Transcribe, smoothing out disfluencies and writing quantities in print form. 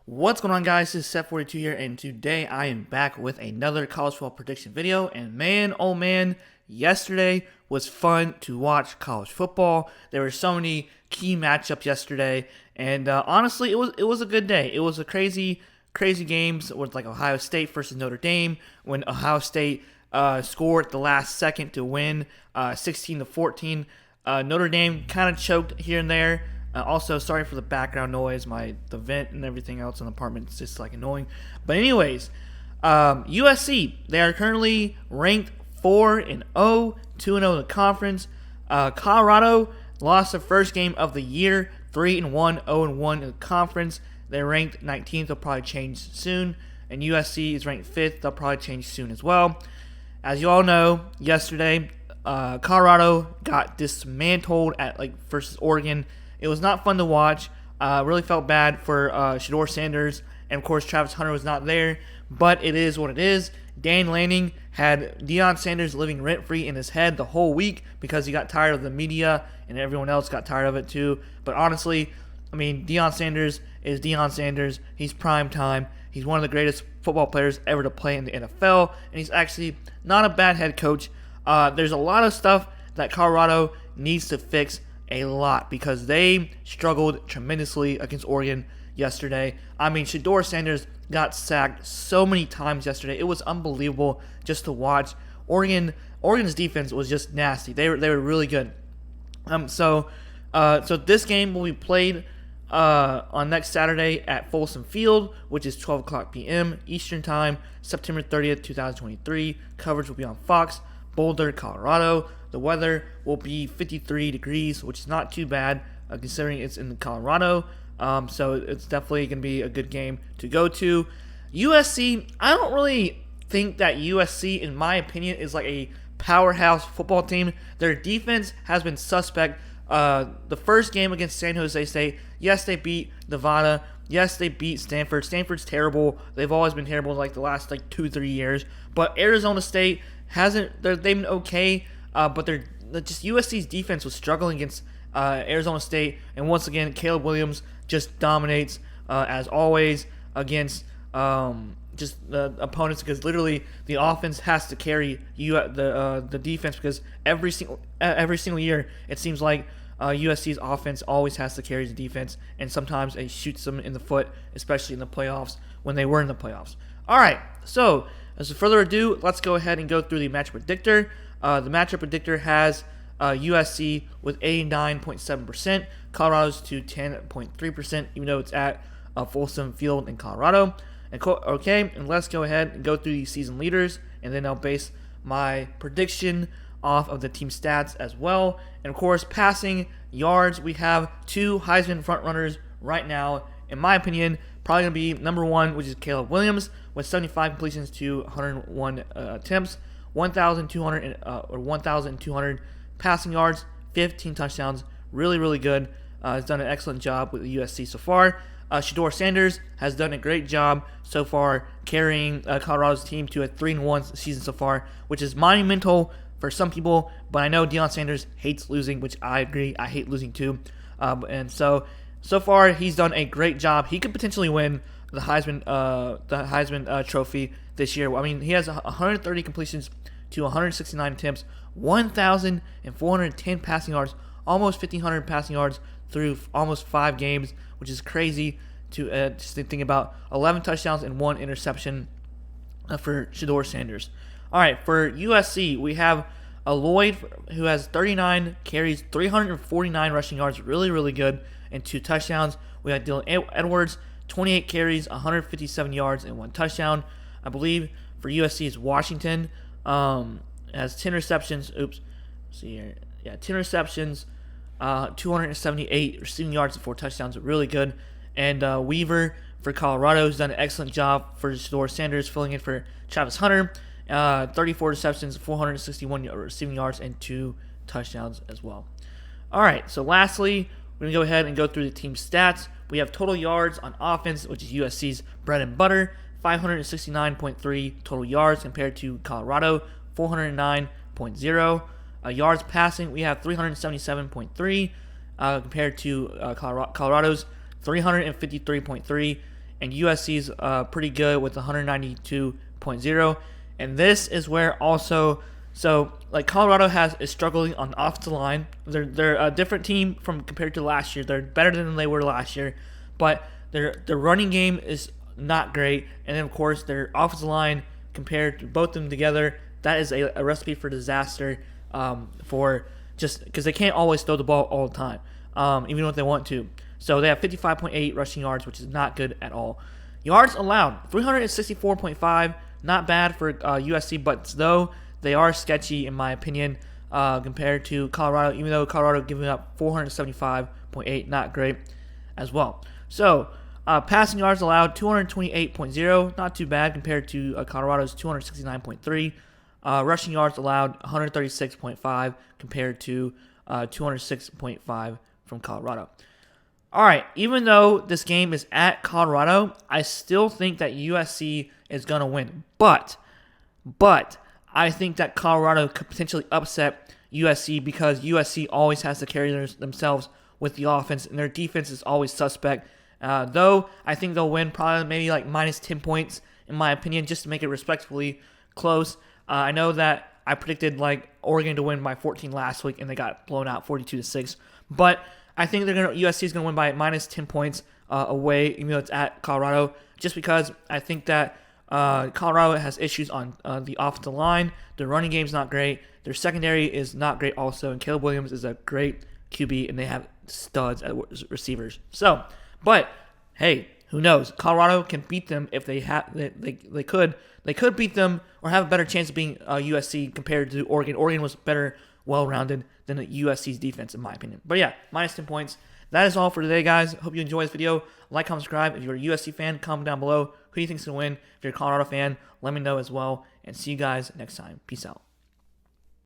What's going on, guys? This is Seth42 here, and today I am back with another college football prediction video. And man, oh man, yesterday was fun to watch college football. There were so many key matchups yesterday, and honestly, it was a good day. It was a crazy games with like Ohio State versus Notre Dame, when Ohio State scored at the last second to win, 16-14. Notre Dame kind of choked here and there. Also, sorry for the background noise. The vent and everything else in the apartment is just like annoying. But anyways, USC, they are currently ranked 4-0, 2-0 in the conference. Colorado lost the first game of the year, 3-1, 0-1 in the conference. They're ranked 19th. They'll probably change soon. And USC is ranked 5th. They'll probably change soon as well. As you all know, yesterday, Colorado got dismantled at versus Oregon. It was not fun to watch. Really felt bad for Shedeur Sanders. And, of course, Travis Hunter was not there. But it is what it is. Dan Lanning had Deion Sanders living rent-free in his head the whole week because he got tired of the media, and everyone else got tired of it too. But honestly, I mean, Deion Sanders is Deion Sanders. He's prime time. He's one of the greatest football players ever to play in the NFL. And he's actually not a bad head coach. There's a lot of stuff that Colorado needs to fix. A lot, because they struggled tremendously against Oregon yesterday. I mean, Shedeur Sanders got sacked so many times yesterday. It was unbelievable just to watch. Oregon's defense was just nasty. They were really good. So this game will be played on next Saturday at Folsom Field, which is 12 o'clock p.m. Eastern Time, September 30th, 2023. Coverage will be on Fox, Boulder, Colorado. The weather will be 53 degrees, which is not too bad considering it's in Colorado. So it's definitely going to be a good game to go to. USC, I don't really think that USC, in my opinion, is like a powerhouse football team. Their defense has been suspect. The first game against San Jose State, yes, they beat Nevada. Yes, they beat Stanford. Stanford's terrible. They've always been terrible the last 2-3 years. But Arizona State they've been okay. But just USC's defense was struggling against Arizona State, and once again, Caleb Williams just dominates as always against just the opponents, because literally the offense has to carry the defense, because every single year it seems like USC's offense always has to carry the defense, and sometimes it shoots them in the foot, especially in the playoffs when they were in the playoffs. All right, so as further ado, let's go ahead and go through the match predictor. The matchup predictor has USC with 89.7%, Colorado's to 10.3%, even though it's at Folsom Field in Colorado. And let's go ahead and go through the season leaders, and then I'll base my prediction off of the team stats as well. And of course, passing yards, we have two Heisman frontrunners right now. In my opinion, probably going to be number one, which is Caleb Williams, with 75 completions to 101 attempts. 1,200 passing yards, 15 touchdowns. Really, really good. Has done an excellent job with the USC so far. Shedeur Sanders has done a great job so far carrying Colorado's team to a 3-1 season so far, which is monumental for some people. But I know Deion Sanders hates losing, which I agree. I hate losing too. And so far he's done a great job. He could potentially win the Heisman Trophy this year. I mean, he has 130 completions to 169 attempts, 1,410 passing yards, almost 1,500 passing yards through almost 5 games, which is crazy to just think about. 11 touchdowns and 1 interception for Shedeur Sanders. All right, for USC, we have Lloyd, who has 39 carries, 349 rushing yards, really, really good, and 2 touchdowns. We have Dylan Edwards, 28 carries, 157 yards, and 1 touchdown. I believe for USC is Washington. Has 10 receptions. Oops. See here. Yeah, 10 receptions, 278 receiving yards and 4 touchdowns. Really good. And Weaver for Colorado has done an excellent job for Shedeur Sanders, filling in for Travis Hunter. 34 receptions, 461 receiving yards, and 2 touchdowns as well. All right, so lastly, we're going to go ahead and go through the team stats. We have total yards on offense, which is USC's bread and butter. 569.3 total yards compared to Colorado, 409.0. Yards passing, we have 377.3 compared to Colorado's 353.3. and USC's pretty good with 192.0. And this is where also, so like Colorado is struggling on the offensive line. They're a different team from compared to last year. They're better than they were last year, but their running game is not great. And then of course their offensive line compared to both of them together, that is a recipe for disaster. For just because they can't always throw the ball all the time, even if they want to. So they have 55.8 rushing yards, which is not good at all. Yards allowed, 364.5, not bad for USC, but though they are sketchy in my opinion compared to Colorado, even though Colorado giving up 475.8, not great as well. So passing yards allowed, 228.0, not too bad compared to Colorado's 269.3. Rushing yards allowed, 136.5 compared to 206.5 from Colorado. All right, even though this game is at Colorado, I still think that USC is going to win. But I think that Colorado could potentially upset USC because USC always has to carry themselves with the offense, and their defense is always suspect. Though I think they'll win probably maybe like minus 10 points, in my opinion, just to make it respectfully close. I know that I predicted like Oregon to win by 14 last week, and they got blown out 42-6. But I think USC is going to win by minus 10 points away, even though it's at Colorado, just because I think that Colorado has issues on the offensive line. Their running game's not great. Their secondary is not great also, and Caleb Williams is a great QB, and they have studs at receivers. So, but hey, who knows? Colorado can beat them if they could. They could beat them or have a better chance of being USC compared to Oregon. Oregon was better, well-rounded than USC's defense, in my opinion. But yeah, minus 10 points. That is all for today, guys. Hope you enjoyed this video. Like, comment, subscribe. If you're a USC fan, comment down below who you think is going to win. If you're a Colorado fan, let me know as well. And see you guys next time. Peace out.